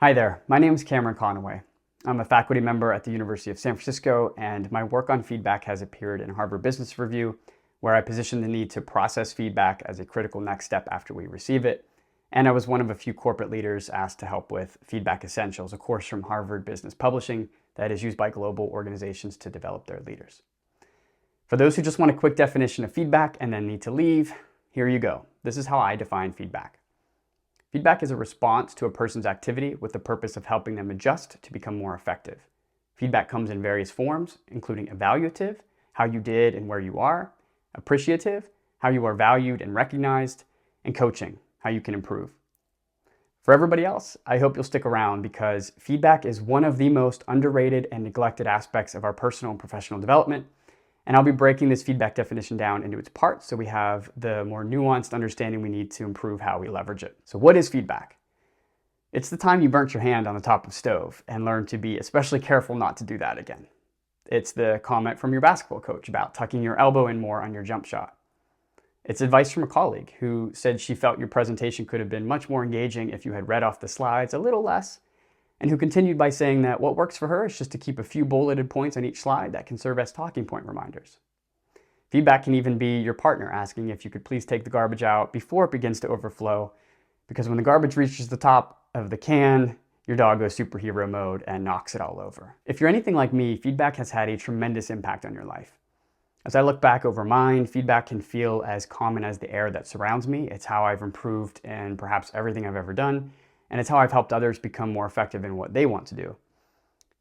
Hi there, my name is Cameron Conaway. I'm a faculty member at the University of San Francisco, and my work on feedback has appeared in Harvard Business Review, where I position the need to process feedback as a critical next step after we receive it. And I was one of a few corporate leaders asked to help with Feedback Essentials, a course from Harvard Business Publishing that is used by global organizations to develop their leaders. For those who just want a quick definition of feedback and then need to leave, here you go. This is how I define feedback. Feedback is a response to a person's activity with the purpose of helping them adjust to become more effective. Feedback comes in various forms, including evaluative, how you did and where you are, appreciative, how you are valued and recognized, and coaching, how you can improve. For everybody else, I hope you'll stick around because feedback is one of the most underrated and neglected aspects of our personal and professional development. And I'll be breaking this feedback definition down into its parts so we have the more nuanced understanding we need to improve how we leverage it. So what is feedback? It's the time you burnt your hand on the top of the stove and learned to be especially careful not to do that again. It's the comment from your basketball coach about tucking your elbow in more on your jump shot. It's advice from a colleague who said she felt your presentation could have been much more engaging if you had read off the slides a little less, and who continued by saying that what works for her is just to keep a few bulleted points on each slide that can serve as talking point reminders. Feedback can even be your partner asking if you could please take the garbage out before it begins to overflow, because when the garbage reaches the top of the can, your dog goes superhero mode and knocks it all over. If you're anything like me, feedback has had a tremendous impact on your life. As I look back over mine, feedback can feel as common as the air that surrounds me. It's how I've improved in perhaps everything I've ever done, and it's how I've helped others become more effective in what they want to do.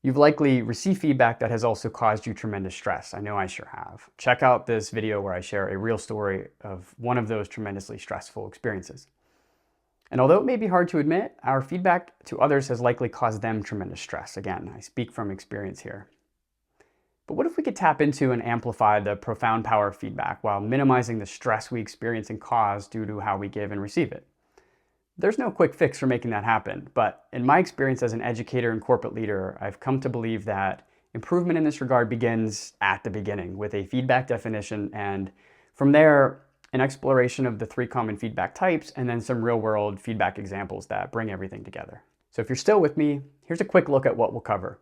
You've likely received feedback that has also caused you tremendous stress. I know I sure have. Check out this video where I share a real story of one of those tremendously stressful experiences. And although it may be hard to admit, our feedback to others has likely caused them tremendous stress. Again, I speak from experience here. But what if we could tap into and amplify the profound power of feedback while minimizing the stress we experience and cause due to how we give and receive it? There's no quick fix for making that happen, but in my experience as an educator and corporate leader, I've come to believe that improvement in this regard begins at the beginning with a feedback definition, and from there, an exploration of the three common feedback types, and then some real-world feedback examples that bring everything together. So if you're still with me, here's a quick look at what we'll cover.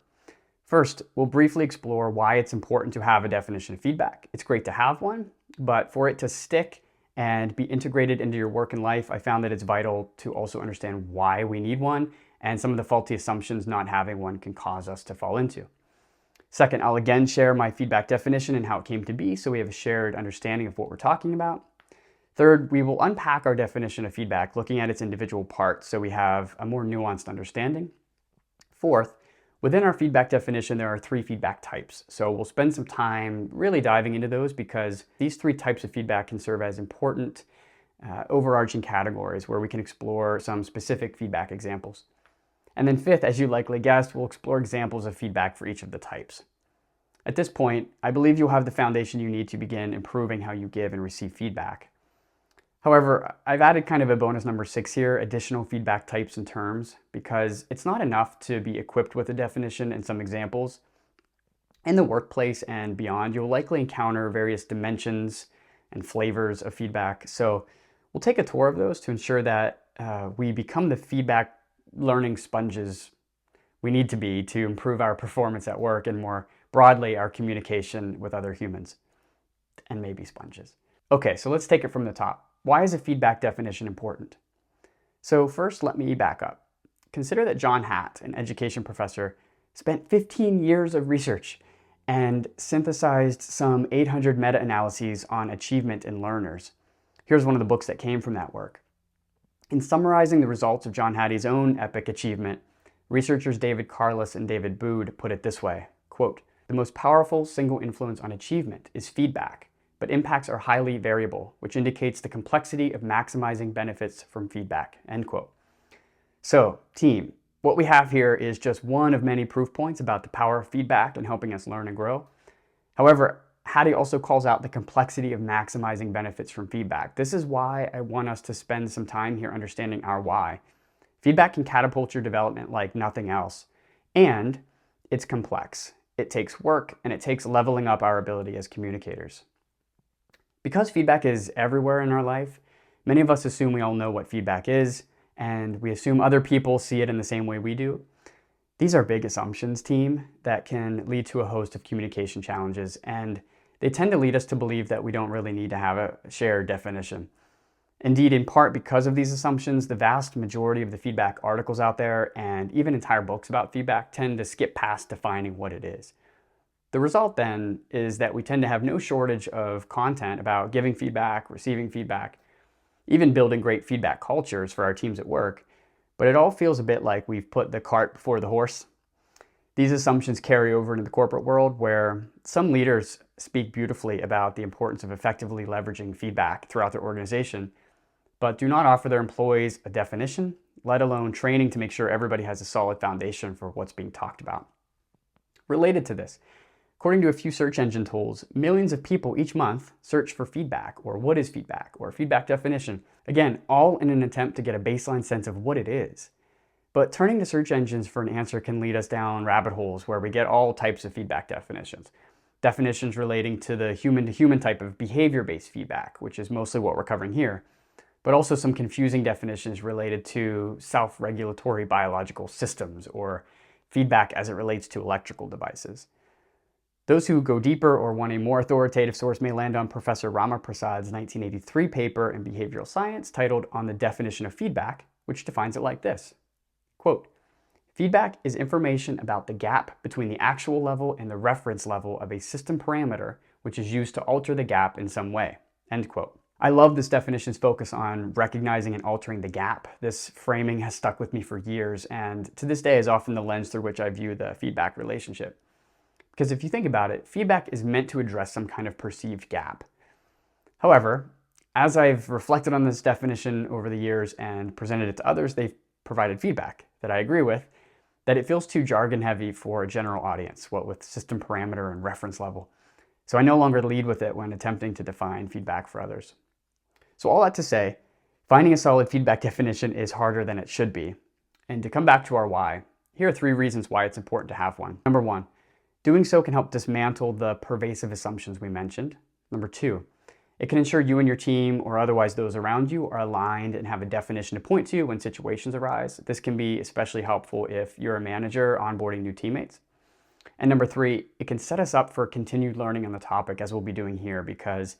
First, we'll briefly explore why it's important to have a definition of feedback. It's great to have one, but for it to stick and be integrated into your work and life, I found that it's vital to also understand why we need one and some of the faulty assumptions not having one can cause us to fall into. Second, I'll again share my feedback definition and how it came to be so we have a shared understanding of what we're talking about. Third, we will unpack our definition of feedback, looking at its individual parts so we have a more nuanced understanding. Fourth, within our feedback definition, there are three feedback types. So we'll spend some time really diving into those because these three types of feedback can serve as important overarching categories where we can explore some specific feedback examples. And then fifth, as you likely guessed, we'll explore examples of feedback for each of the types. At this point, I believe you'll have the foundation you need to begin improving how you give and receive feedback. However, I've added kind of a bonus number 6 here, additional feedback types and terms, because it's not enough to be equipped with a definition and some examples. In the workplace and beyond, you'll likely encounter various dimensions and flavors of feedback. So we'll take a tour of those to ensure that we become the feedback learning sponges we need to be to improve our performance at work and more broadly our communication with other humans, and maybe sponges. Okay, so let's take it from the top. Why is a feedback definition important? So first, let me back up. Consider that John Hatt, an education professor, spent 15 years of research and synthesized some 800 meta-analyses on achievement in learners. Here's one of the books that came from that work. In summarizing the results of John Hattie's own epic achievement, researchers David Carless and David Bood put it this way, quote, "The most powerful single influence on achievement is feedback, but impacts are highly variable, which indicates the complexity of maximizing benefits from feedback," end quote. So, team, what we have here is just one of many proof points about the power of feedback in helping us learn and grow. However, Hattie also calls out the complexity of maximizing benefits from feedback. This is why I want us to spend some time here understanding our why. Feedback can catapult your development like nothing else, and it's complex. It takes work, and it takes leveling up our ability as communicators. Because feedback is everywhere in our life, many of us assume we all know what feedback is and we assume other people see it in the same way we do. These are big assumptions, team, that can lead to a host of communication challenges, and they tend to lead us to believe that we don't really need to have a shared definition. Indeed, in part because of these assumptions, the vast majority of the feedback articles out there and even entire books about feedback tend to skip past defining what it is. The result then is that we tend to have no shortage of content about giving feedback, receiving feedback, even building great feedback cultures for our teams at work, but it all feels a bit like we've put the cart before the horse. These assumptions carry over into the corporate world, where some leaders speak beautifully about the importance of effectively leveraging feedback throughout their organization, but do not offer their employees a definition, let alone training to make sure everybody has a solid foundation for what's being talked about. Related to this, according to a few search engine tools, millions of people each month search for feedback, or what is feedback, or feedback definition. Again, all in an attempt to get a baseline sense of what it is. But turning to search engines for an answer can lead us down rabbit holes where we get all types of feedback definitions. Definitions relating to the human-to-human type of behavior-based feedback, which is mostly what we're covering here, but also some confusing definitions related to self-regulatory biological systems or feedback as it relates to electrical devices. Those who go deeper or want a more authoritative source may land on Professor Ramaprasad's 1983 paper in behavioral science titled On the Definition of Feedback, which defines it like this. Quote, "Feedback is information about the gap between the actual level and the reference level of a system parameter which is used to alter the gap in some way." End quote. I love this definition's focus on recognizing and altering the gap. This framing has stuck with me for years, and to this day is often the lens through which I view the feedback relationship. Because if you think about it, feedback is meant to address some kind of perceived gap. However, as I've reflected on this definition over the years and presented it to others, they've provided feedback that I agree with, that it feels too jargon heavy for a general audience, what with system parameter and reference level. So I no longer lead with it when attempting to define feedback for others. So all that to say, finding a solid feedback definition is harder than it should be. And to come back to our why, here are 3 reasons why it's important to have one. Number 1, doing so can help dismantle the pervasive assumptions we mentioned. Number 2, it can ensure you and your team, or otherwise those around you, are aligned and have a definition to point to when situations arise. This can be especially helpful if you're a manager onboarding new teammates. And number 3, it can set us up for continued learning on the topic, as we'll be doing here, because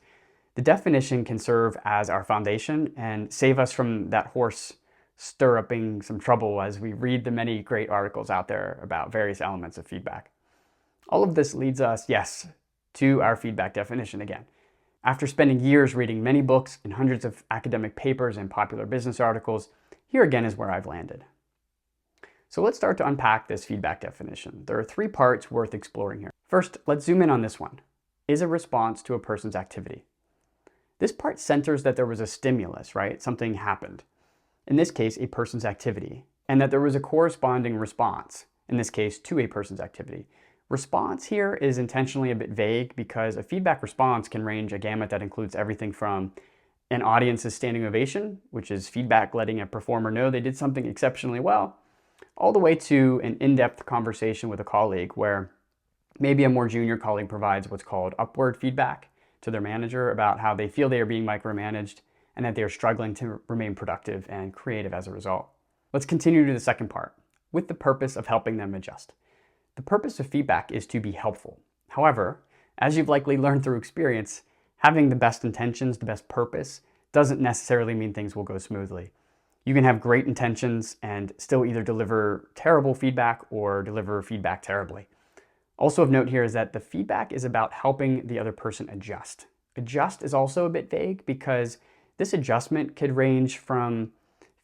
the definition can serve as our foundation and save us from that horse stirruping some trouble as we read the many great articles out there about various elements of feedback. All of this leads us, yes, to our feedback definition again. After spending years reading many books and hundreds of academic papers and popular business articles, here again is where I've landed. So let's start to unpack this feedback definition. There are 3 parts worth exploring here. First, let's zoom in on this one. Is a response to a person's activity. This part centers that there was a stimulus, right? Something happened. In this case, a person's activity, and that there was a corresponding response, in this case, to a person's activity. Response here is intentionally a bit vague because a feedback response can range a gamut that includes everything from an audience's standing ovation, which is feedback letting a performer know they did something exceptionally well, all the way to an in-depth conversation with a colleague where maybe a more junior colleague provides what's called upward feedback to their manager about how they feel they are being micromanaged and that they are struggling to remain productive and creative as a result. Let's continue to the second part, with the purpose of helping them adjust. The purpose of feedback is to be helpful. However, as you've likely learned through experience, having the best intentions, the best purpose, doesn't necessarily mean things will go smoothly. You can have great intentions and still either deliver terrible feedback or deliver feedback terribly. Also of note here is that the feedback is about helping the other person adjust. Adjust is also a bit vague because this adjustment could range from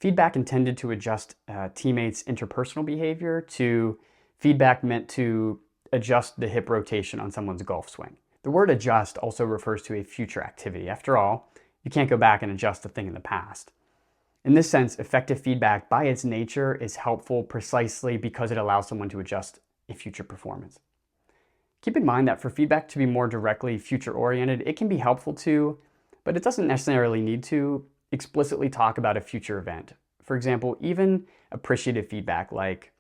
feedback intended to adjust teammates' interpersonal behavior to feedback meant to adjust the hip rotation on someone's golf swing. The word adjust also refers to a future activity. After all, you can't go back and adjust a thing in the past. In this sense, effective feedback by its nature is helpful precisely because it allows someone to adjust a future performance. Keep in mind that for feedback to be more directly future-oriented, it can be helpful to, but it doesn't necessarily need to, explicitly talk about a future event. For example, even appreciative feedback like,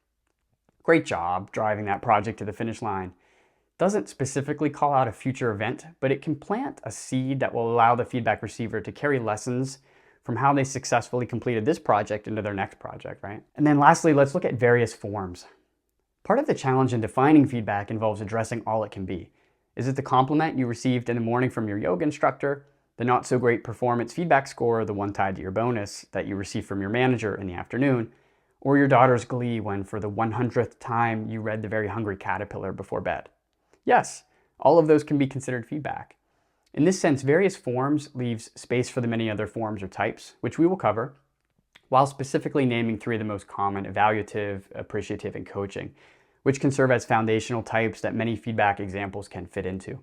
"Great job driving that project to the finish line," doesn't specifically call out a future event, but it can plant a seed that will allow the feedback receiver to carry lessons from how they successfully completed this project into their next project, right? And then lastly, let's look at various forms. Part of the challenge in defining feedback involves addressing all it can be. Is it the compliment you received in the morning from your yoga instructor, the not so great performance feedback score, the one tied to your bonus that you received from your manager in the afternoon, or your daughter's glee when for the 100th time you read The Very Hungry Caterpillar before bed? Yes, all of those can be considered feedback. In this sense, various forms leaves space for the many other forms or types, which we will cover, while specifically naming three of the most common: evaluative, appreciative, and coaching, which can serve as foundational types that many feedback examples can fit into.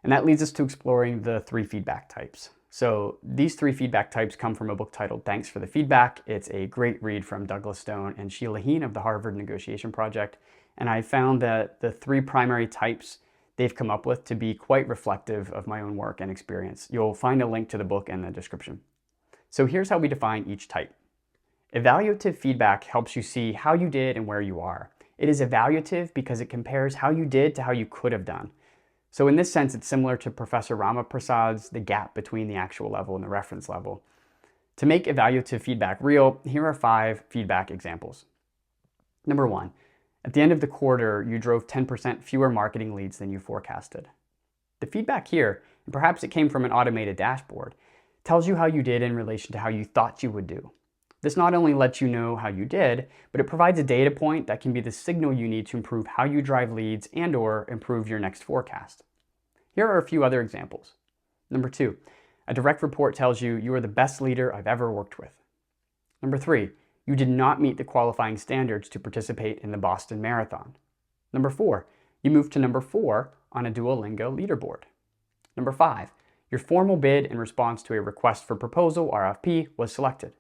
And that leads us to exploring the three feedback types. So these three feedback types come from a book titled Thanks for the Feedback. It's a great read from Douglas Stone and Sheila Heen of the Harvard Negotiation Project. And I found that the three primary types they've come up with to be quite reflective of my own work and experience. You'll find a link to the book in the description. So here's how we define each type. Evaluative feedback helps you see how you did and where you are. It is evaluative because it compares how you did to how you could have done. So in this sense, it's similar to Professor Ramaprasad's The Gap Between the Actual Level and the Reference Level. To make evaluative feedback real, here are 5 feedback examples. Number 1, at the end of the quarter, you drove 10% fewer marketing leads than you forecasted. The feedback here, and perhaps it came from an automated dashboard, tells you how you did in relation to how you thought you would do. This not only lets you know how you did, but it provides a data point that can be the signal you need to improve how you drive leads and/or improve your next forecast. Here are a few other examples. Number 2, a direct report tells you you are the best leader I've ever worked with. Number 3, you did not meet the qualifying standards to participate in the Boston Marathon. Number 4, you moved to number 4 on a Duolingo leaderboard. Number 5, your formal bid in response to a request for proposal, RFP, was selected.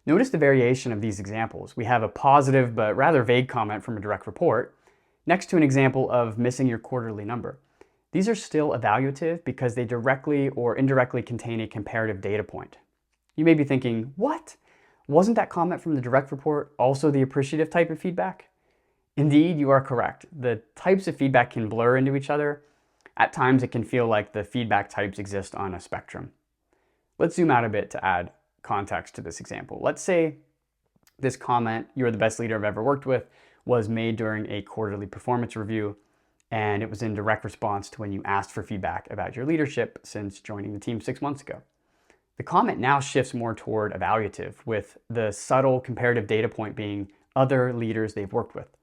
Notice the variation of these examples. We have a positive but rather vague comment from a direct report next to an example of missing your quarterly number. These are still evaluative because they directly or indirectly contain a comparative data point. You may be thinking, what? Wasn't that comment from the direct report also the appreciative type of feedback? Indeed, you are correct. The types of feedback can blur into each other. At times, it can feel like the feedback types exist on a spectrum. Let's zoom out a bit to add context to this example. Let's say this comment, "You're the best leader I've ever worked with," was made during a quarterly performance review, and it was in direct response to when you asked for feedback about your leadership since joining the team 6 months ago. The comment now shifts more toward evaluative, with the subtle comparative data point being other leaders they've worked with.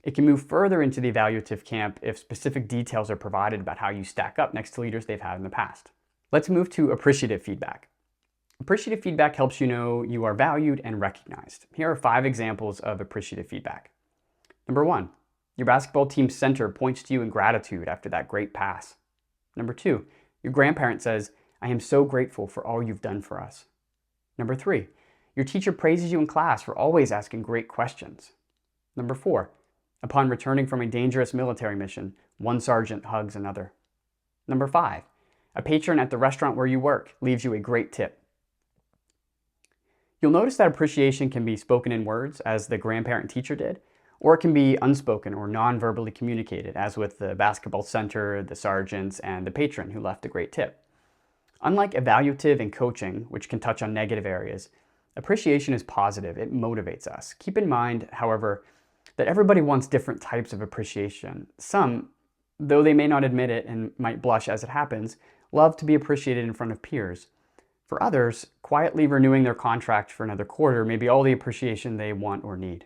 It can move further into the evaluative camp if specific details are provided about how you stack up next to leaders they've had in the past. Let's move to appreciative feedback. Appreciative feedback helps you know you are valued and recognized. Here are 5 examples of appreciative feedback. Number 1, your basketball team's center points to you in gratitude after that great pass. Number 2, your grandparent says, "I am so grateful for all you've done for us." Number 3, your teacher praises you in class for always asking great questions. Number 4, upon returning from a dangerous military mission, one sergeant hugs another. Number 5, a patron at the restaurant where you work leaves you a great tip. You'll notice that appreciation can be spoken in words, as the grandparent teacher did, or it can be unspoken or non-verbally communicated, as with the basketball center, the sergeants, and the patron who left a great tip. Unlike evaluative and coaching, which can touch on negative areas, appreciation is positive. It motivates us. Keep in mind, however, that everybody wants different types of appreciation. Some, though they may not admit it and might blush as it happens, love to be appreciated in front of peers. For others, quietly renewing their contract for another quarter may be all the appreciation they want or need.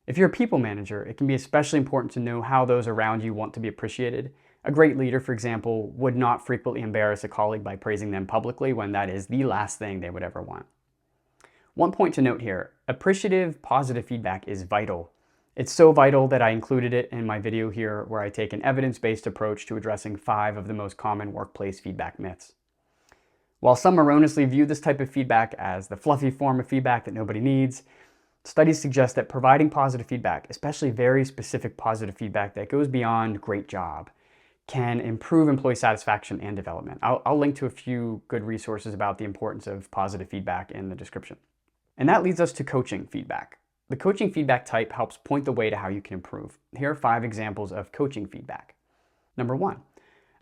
If you're a people manager, it can be especially important to know how those around you want to be appreciated. A great leader, for example, would not frequently embarrass a colleague by praising them publicly when that is the last thing they would ever want. One point to note here, appreciative, positive feedback is vital. It's so vital that I included it in my video here, where I take an evidence-based approach to addressing 5 of the most common workplace feedback myths. While some erroneously view this type of feedback as the fluffy form of feedback that nobody needs, studies suggest that providing positive feedback, especially very specific positive feedback that goes beyond "great job," can improve employee satisfaction and development. I'll link to a few good resources about the importance of positive feedback in the description. And that leads us to coaching feedback. The coaching feedback type helps point the way to how you can improve. Here are 5 examples of coaching feedback. Number 1,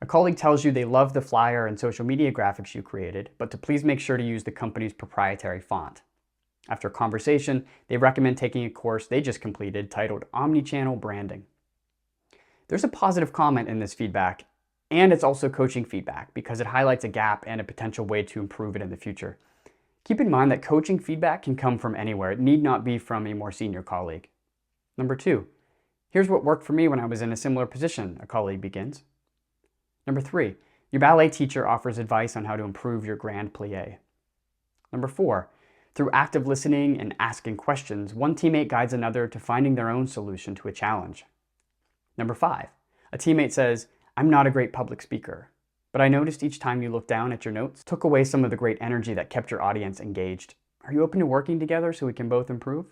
A colleague tells you they love the flyer and social media graphics you created, but to please make sure to use the company's proprietary font. After a conversation, they recommend taking a course they just completed titled Omnichannel Branding. There's a positive comment in this feedback, and it's also coaching feedback because it highlights a gap and a potential way to improve it in the future. Keep in mind that coaching feedback can come from anywhere. It need not be from a more senior colleague. Number 2, here's what worked for me when I was in a similar position, a colleague begins. Number 3, your ballet teacher offers advice on how to improve your grand plie. Number 4, through active listening and asking questions, one teammate guides another to finding their own solution to a challenge. Number 5, a teammate says, I'm not a great public speaker, but I noticed each time you looked down at your notes, took away some of the great energy that kept your audience engaged. Are you open to working together so we can both improve?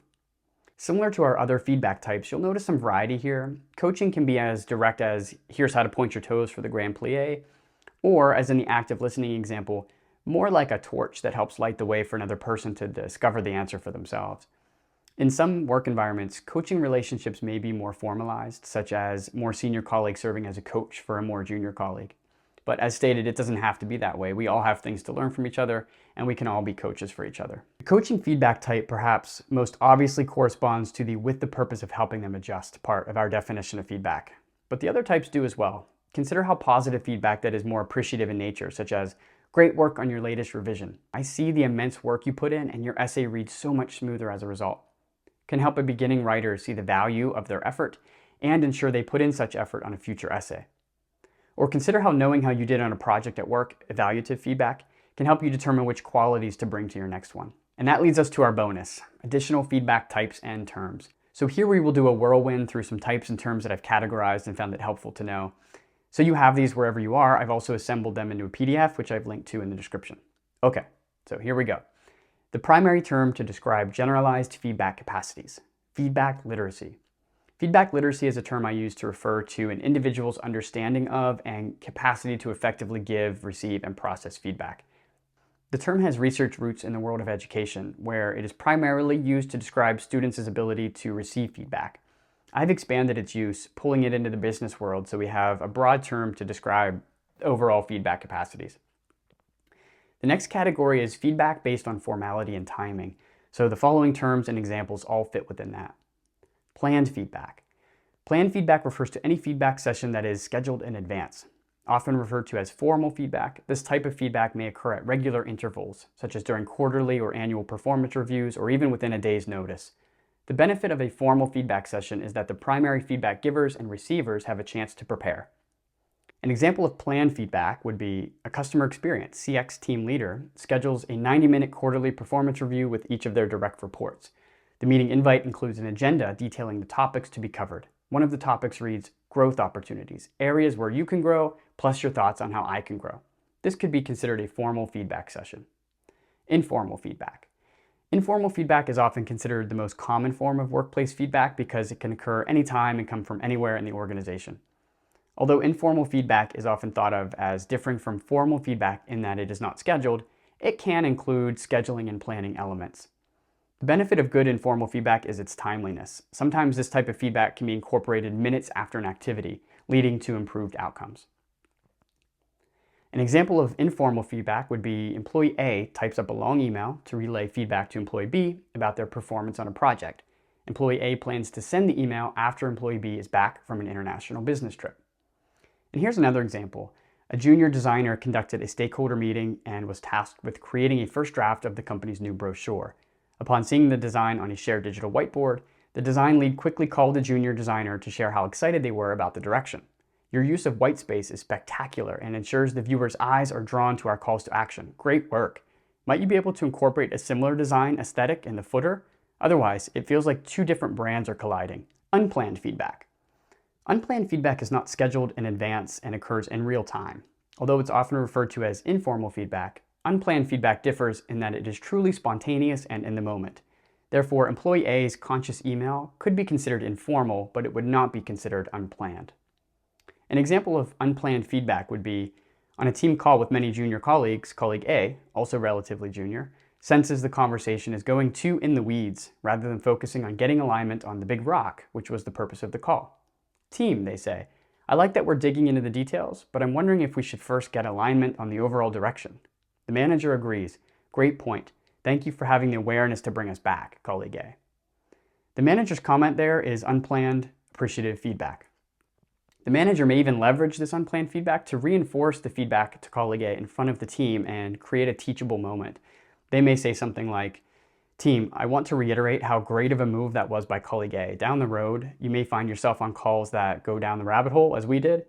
Similar to our other feedback types, you'll notice some variety here. Coaching can be as direct as, here's how to point your toes for the grand plie, or as in the active listening example, more like a torch that helps light the way for another person to discover the answer for themselves. In some work environments, coaching relationships may be more formalized, such as more senior colleagues serving as a coach for a more junior colleague. But as stated, it doesn't have to be that way. We all have things to learn from each other, and we can all be coaches for each other. The coaching feedback type perhaps most obviously corresponds to the with the purpose of helping them adjust part of our definition of feedback. But the other types do as well. Consider how positive feedback that is more appreciative in nature, such as, great work on your latest revision. I see the immense work you put in, and your essay reads so much smoother as a result. Can help a beginning writer see the value of their effort and ensure they put in such effort on a future essay. Or consider how knowing how you did on a project at work, evaluative feedback, can help you determine which qualities to bring to your next one. And that leads us to our bonus, additional feedback types and terms. So here we will do a whirlwind through some types and terms that I've categorized and found it helpful to know. So you have these wherever you are. I've also assembled them into a PDF, which I've linked to in the description. Okay, so here we go. The primary term to describe generalized feedback capacities, feedback literacy. Feedback literacy is a term I use to refer to an individual's understanding of and capacity to effectively give, receive, and process feedback. The term has research roots in the world of education, where it is primarily used to describe students' ability to receive feedback. I've expanded its use, pulling it into the business world, so we have a broad term to describe overall feedback capacities. The next category is feedback based on formality and timing, so the following terms and examples all fit within that. Planned feedback. Planned feedback refers to any feedback session that is scheduled in advance. Often referred to as formal feedback, this type of feedback may occur at regular intervals, such as during quarterly or annual performance reviews, or even within a day's notice. The benefit of a formal feedback session is that the primary feedback givers and receivers have a chance to prepare. An example of planned feedback would be a customer experience CX team leader schedules a 90-minute quarterly performance review with each of their direct reports. The meeting invite includes an agenda detailing the topics to be covered. One of the topics reads, growth opportunities, areas where you can grow, plus your thoughts on how I can grow. This could be considered a formal feedback session. Informal feedback. Informal feedback is often considered the most common form of workplace feedback because it can occur anytime and come from anywhere in the organization. Although informal feedback is often thought of as differing from formal feedback in that it is not scheduled, it can include scheduling and planning elements. The benefit of good informal feedback is its timeliness. Sometimes this type of feedback can be incorporated minutes after an activity, leading to improved outcomes. An example of informal feedback would be employee A types up a long email to relay feedback to employee B about their performance on a project. Employee A plans to send the email after employee B is back from an international business trip. And here's another example. A junior designer conducted a stakeholder meeting and was tasked with creating a first draft of the company's new brochure. Upon seeing the design on a shared digital whiteboard, the design lead quickly called the junior designer to share how excited they were about the direction. Your use of white space is spectacular and ensures the viewer's eyes are drawn to our calls to action. Great work. Might you be able to incorporate a similar design aesthetic in the footer? Otherwise, it feels like two different brands are colliding. Unplanned feedback. Unplanned feedback is not scheduled in advance and occurs in real time. Although it's often referred to as informal feedback, unplanned feedback differs in that it is truly spontaneous and in the moment. Therefore, employee A's conscious email could be considered informal, but it would not be considered unplanned. An example of unplanned feedback would be, on a team call with many junior colleagues, colleague A, also relatively junior, senses the conversation is going too in the weeds rather than focusing on getting alignment on the big rock, which was the purpose of the call. Team, they say, I like that we're digging into the details, but I'm wondering if we should first get alignment on the overall direction. The manager agrees. Great point. Thank you for having the awareness to bring us back, colleague A. The manager's comment there is unplanned, appreciative feedback. The manager may even leverage this unplanned feedback to reinforce the feedback to colleague A in front of the team and create a teachable moment. They may say something like, "Team, I want to reiterate how great of a move that was by colleague A. Down the road, you may find yourself on calls that go down the rabbit hole as we did.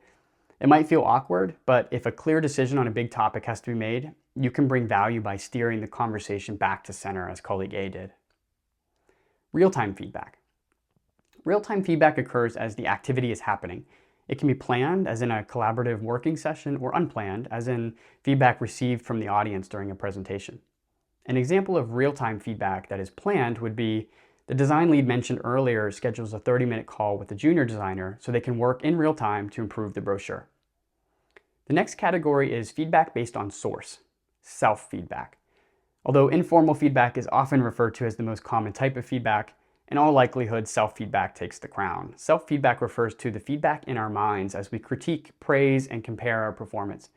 It might feel awkward, but if a clear decision on a big topic has to be made, you can bring value by steering the conversation back to center as colleague A did." Real-time feedback. Real-time feedback occurs as the activity is happening. It can be planned, as in a collaborative working session, or unplanned, as in feedback received from the audience during a presentation. An example of real-time feedback that is planned would be the design lead mentioned earlier schedules a 30-minute call with the junior designer so they can work in real time to improve the brochure. The next category is feedback based on source, self-feedback. Although informal feedback is often referred to as the most common type of feedback, in all likelihood, self-feedback takes the crown. Self-feedback refers to the feedback in our minds as we critique, praise, and compare our performance.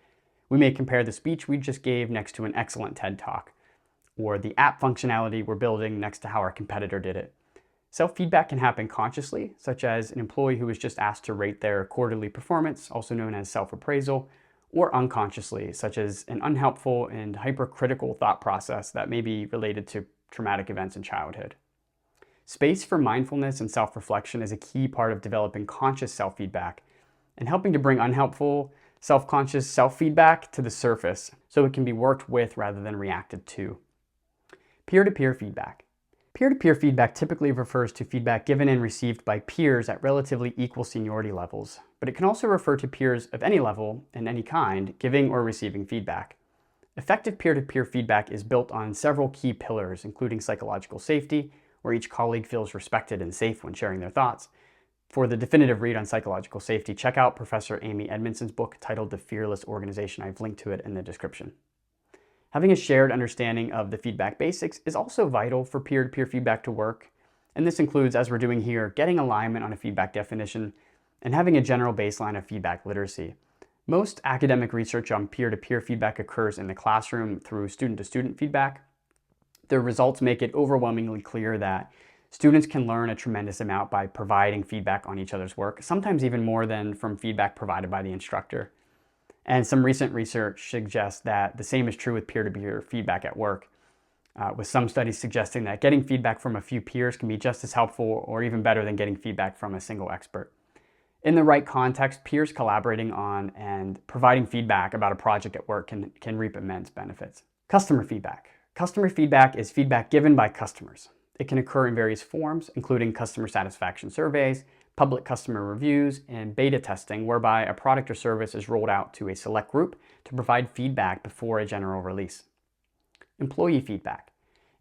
We may compare the speech we just gave next to an excellent TED Talk, or the app functionality we're building next to how our competitor did it. Self-feedback can happen consciously, such as an employee who was just asked to rate their quarterly performance, also known as self-appraisal, or unconsciously, such as an unhelpful and hypercritical thought process that may be related to traumatic events in childhood. Space for mindfulness and self-reflection is a key part of developing conscious self-feedback and helping to bring unhelpful, self-conscious self-feedback to the surface so it can be worked with rather than reacted to. Peer-to-peer feedback. Peer-to-peer feedback typically refers to feedback given and received by peers at relatively equal seniority levels, but it can also refer to peers of any level and any kind giving or receiving feedback. Effective peer-to-peer feedback is built on several key pillars, including psychological safety, where each colleague feels respected and safe when sharing their thoughts. For the definitive read on psychological safety, check out Professor Amy Edmondson's book titled The Fearless Organization. I've linked to it in the description. Having a shared understanding of the feedback basics is also vital for peer-to-peer feedback to work, and this includes, as we're doing here, getting alignment on a feedback definition and having a general baseline of feedback literacy. Most academic research on peer-to-peer feedback occurs in the classroom through student-to-student feedback. The results make it overwhelmingly clear that students can learn a tremendous amount by providing feedback on each other's work, sometimes even more than from feedback provided by the instructor. And some recent research suggests that the same is true with peer-to-peer feedback at work, with some studies suggesting that getting feedback from a few peers can be just as helpful or even better than getting feedback from a single expert. In the right context, peers collaborating on and providing feedback about a project at work can reap immense benefits. Customer feedback. Customer feedback is feedback given by customers. It can occur in various forms, including customer satisfaction surveys, public customer reviews, and beta testing, whereby a product or service is rolled out to a select group to provide feedback before a general release. Employee feedback.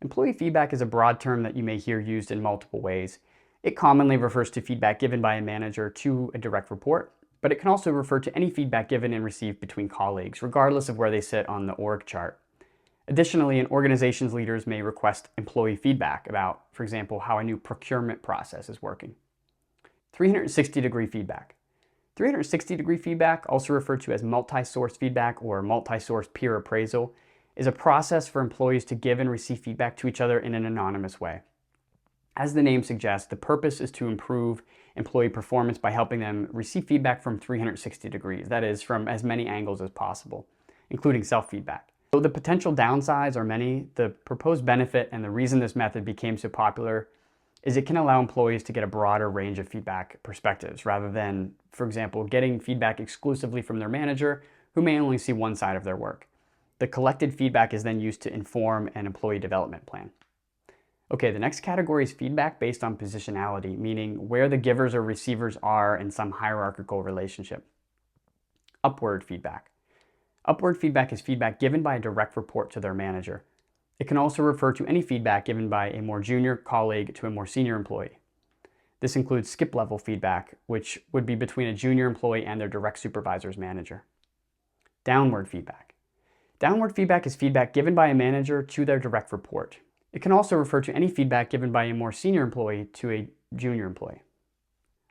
Employee feedback is a broad term that you may hear used in multiple ways. It commonly refers to feedback given by a manager to a direct report, but it can also refer to any feedback given and received between colleagues, regardless of where they sit on the org chart. Additionally, an organization's leaders may request employee feedback about, for example, how a new procurement process is working. 360-degree feedback. 360-degree feedback, also referred to as multi-source feedback or multi-source peer appraisal, is a process for employees to give and receive feedback to each other in an anonymous way. As the name suggests, the purpose is to improve employee performance by helping them receive feedback from 360 degrees, that is, from as many angles as possible, including self-feedback. Though the potential downsides are many, the proposed benefit and the reason this method became so popular is it can allow employees to get a broader range of feedback perspectives rather than, for example, getting feedback exclusively from their manager who may only see one side of their work. The collected feedback is then used to inform an employee development plan. Okay, the next category is feedback based on positionality, meaning where the givers or receivers are in some hierarchical relationship. Upward feedback. Upward feedback is feedback given by a direct report to their manager. It can also refer to any feedback given by a more junior colleague to a more senior employee. This includes skip-level feedback, which would be between a junior employee and their direct supervisor's manager. Downward feedback. Downward feedback is feedback given by a manager to their direct report. It can also refer to any feedback given by a more senior employee to a junior employee.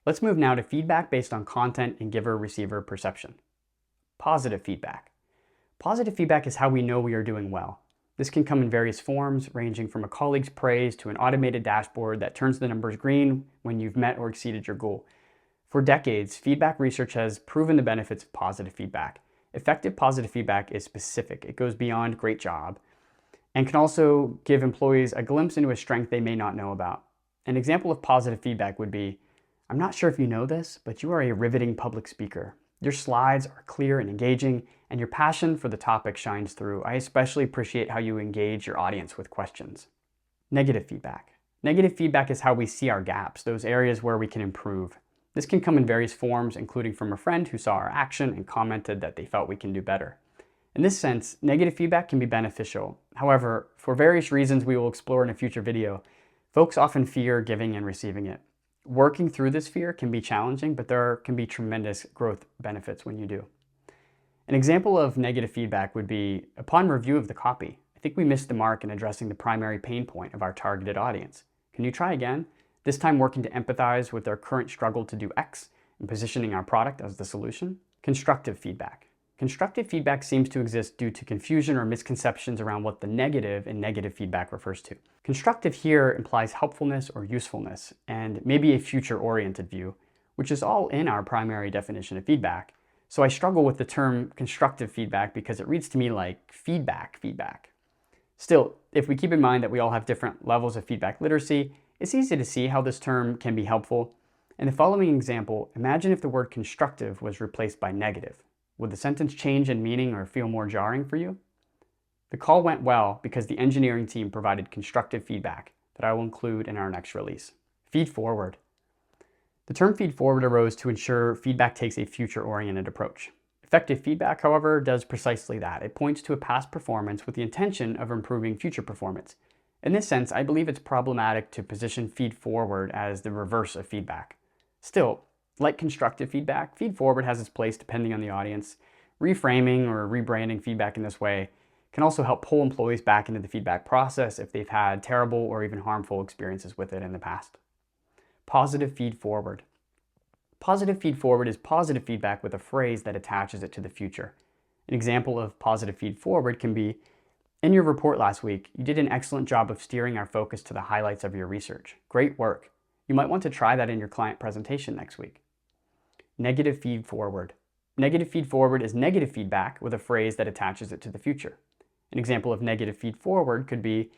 Let's move now to feedback based on content and giver-receiver perception. Positive feedback. Positive feedback is how we know we are doing well. This can come in various forms, ranging from a colleague's praise to an automated dashboard that turns the numbers green when you've met or exceeded your goal. For decades, feedback research has proven the benefits of positive feedback. Effective positive feedback is specific. It goes beyond great job and can also give employees a glimpse into a strength they may not know about. An example of positive feedback would be, "I'm not sure if you know this, but you are a riveting public speaker. Your slides are clear and engaging, and your passion for the topic shines through. I especially appreciate how you engage your audience with questions." Negative feedback. Negative feedback is how we see our gaps, those areas where we can improve. This can come in various forms, including from a friend who saw our action and commented that they felt we can do better. In this sense, negative feedback can be beneficial. However, for various reasons we will explore in a future video, folks often fear giving and receiving it. Working through this fear can be challenging, but there can be tremendous growth benefits when you do. An example of negative feedback would be, upon review of the copy, I think we missed the mark in addressing the primary pain point of our targeted audience. Can you try again? This time working to empathize with their current struggle to do X and positioning our product as the solution. Constructive feedback. Constructive feedback seems to exist due to confusion or misconceptions around what the negative in negative feedback refers to. Constructive here implies helpfulness or usefulness, and maybe a future-oriented view, which is all in our primary definition of feedback. So I struggle with the term constructive feedback because it reads to me like feedback. Still, if we keep in mind that we all have different levels of feedback literacy, it's easy to see how this term can be helpful. In the following example, imagine if the word constructive was replaced by negative. Would the sentence change in meaning or feel more jarring for you? The call went well because the engineering team provided constructive feedback that I will include in our next release. Feedforward. The term feedforward arose to ensure feedback takes a future-oriented approach. Effective feedback, however, does precisely that. It points to a past performance with the intention of improving future performance. In this sense, I believe it's problematic to position feedforward as the reverse of feedback. Still, like constructive feedback, feedforward has its place depending on the audience. Reframing or rebranding feedback in this way can also help pull employees back into the feedback process if they've had terrible or even harmful experiences with it in the past. Positive feedforward. Positive feedforward is positive feedback with a phrase that attaches it to the future. An example of positive feedforward can be, in your report last week, you did an excellent job of steering our focus to the highlights of your research. Great work. You might want to try that in your client presentation next week. Negative feedforward. Negative feedforward is negative feedback with a phrase that attaches it to the future. An example of negative feedforward could be,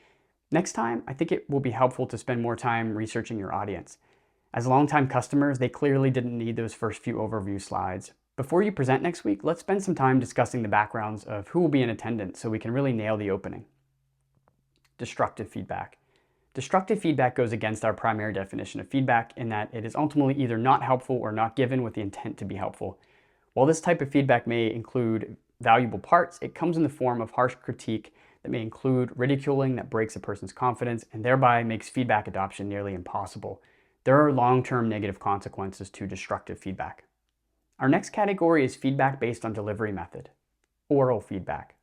next time, I think it will be helpful to spend more time researching your audience. As longtime customers, they clearly didn't need those first few overview slides. Before you present next week, let's spend some time discussing the backgrounds of who will be in attendance so we can really nail the opening. Destructive feedback. Destructive feedback goes against our primary definition of feedback in that it is ultimately either not helpful or not given with the intent to be helpful. While this type of feedback may include valuable parts, it comes in the form of harsh critique that may include ridiculing that breaks a person's confidence and thereby makes feedback adoption nearly impossible. There are long-term negative consequences to destructive feedback. Our next category is feedback based on delivery method. Oral feedback.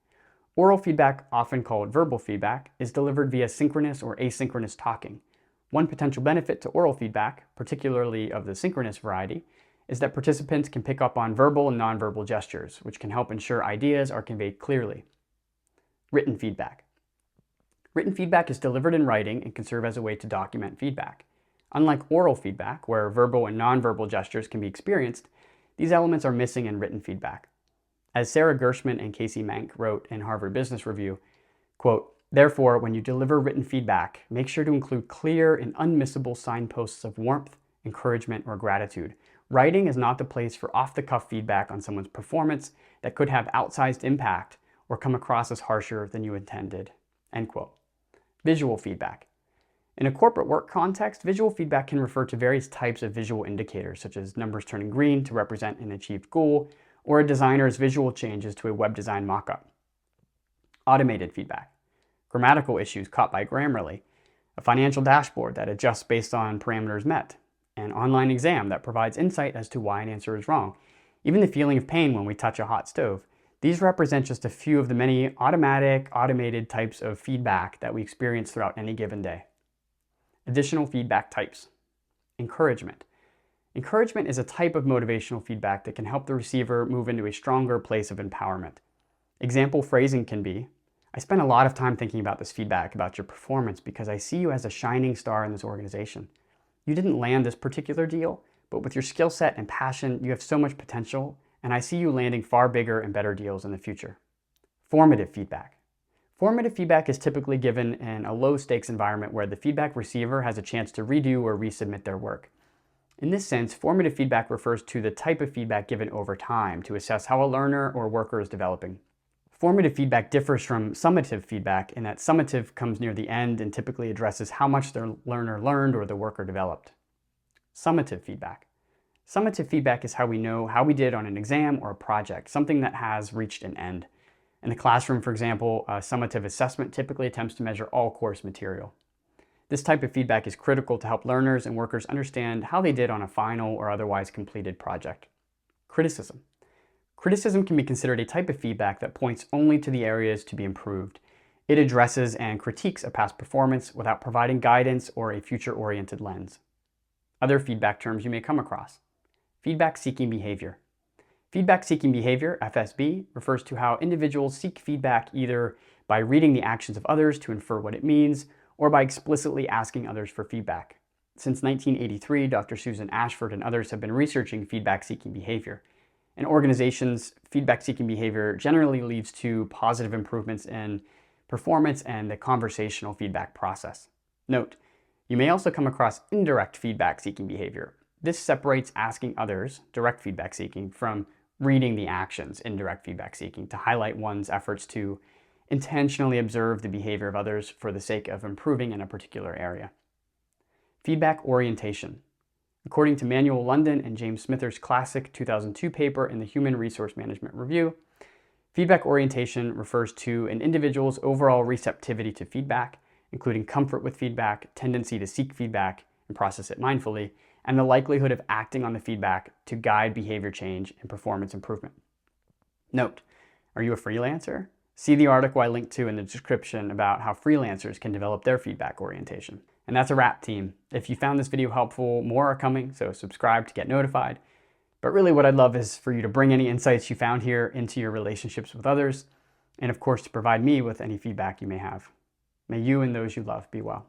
Oral feedback, often called verbal feedback, is delivered via synchronous or asynchronous talking. One potential benefit to oral feedback, particularly of the synchronous variety, is that participants can pick up on verbal and nonverbal gestures, which can help ensure ideas are conveyed clearly. Written feedback. Written feedback is delivered in writing and can serve as a way to document feedback. Unlike oral feedback, where verbal and nonverbal gestures can be experienced, these elements are missing in written feedback. As Sarah Gershman and Casey Mank wrote in Harvard Business Review, quote, therefore, when you deliver written feedback, make sure to include clear and unmissable signposts of warmth, encouragement, or gratitude. Writing is not the place for off-the-cuff feedback on someone's performance that could have outsized impact or come across as harsher than you intended, end quote. Visual feedback. In a corporate work context, visual feedback can refer to various types of visual indicators, such as numbers turning green to represent an achieved goal, or a designer's visual changes to a web design mockup. Automated feedback. Grammatical issues caught by Grammarly, a financial dashboard that adjusts based on parameters met, an online exam that provides insight as to why an answer is wrong, even the feeling of pain when we touch a hot stove. These represent just a few of the many automated types of feedback that we experience throughout any given day. Additional feedback types. Encouragement. Encouragement is a type of motivational feedback that can help the receiver move into a stronger place of empowerment. Example phrasing can be, "I spent a lot of time thinking about this feedback about your performance because I see you as a shining star in this organization. You didn't land this particular deal, but with your skill set and passion, you have so much potential, and I see you landing far bigger and better deals in the future." Formative feedback. Formative feedback is typically given in a low-stakes environment where the feedback receiver has a chance to redo or resubmit their work. In this sense, formative feedback refers to the type of feedback given over time to assess how a learner or worker is developing. Formative feedback differs from summative feedback in that summative comes near the end and typically addresses how much the learner learned or the worker developed. Summative feedback. Summative feedback is how we know how we did on an exam or a project, something that has reached an end. In the classroom, for example, a summative assessment typically attempts to measure all course material. This type of feedback is critical to help learners and workers understand how they did on a final or otherwise completed project. Criticism. Criticism can be considered a type of feedback that points only to the areas to be improved. It addresses and critiques a past performance without providing guidance or a future-oriented lens. Other feedback terms you may come across. Feedback-seeking behavior. Feedback-seeking behavior, FSB, refers to how individuals seek feedback either by reading the actions of others to infer what it means, or by explicitly asking others for feedback. Since 1983, Dr. Susan Ashford and others have been researching feedback-seeking behavior. In organizations, feedback-seeking behavior generally leads to positive improvements in performance and the conversational feedback process. Note, you may also come across indirect feedback-seeking behavior. This separates asking others, direct feedback-seeking, from reading the actions, indirect feedback-seeking, to highlight one's efforts to intentionally observe the behavior of others for the sake of improving in a particular area. Feedback orientation. According to Manuel London and James Smither's classic 2002 paper in the Human Resource Management Review, feedback orientation refers to an individual's overall receptivity to feedback, including comfort with feedback, tendency to seek feedback and process it mindfully, and the likelihood of acting on the feedback to guide behavior change and performance improvement. Note, are you a freelancer? See the article I linked to in the description about how freelancers can develop their feedback orientation. And that's a wrap, team. If you found this video helpful, more are coming, so subscribe to get notified. But really what I'd love is for you to bring any insights you found here into your relationships with others, and of course to provide me with any feedback you may have. May you and those you love be well.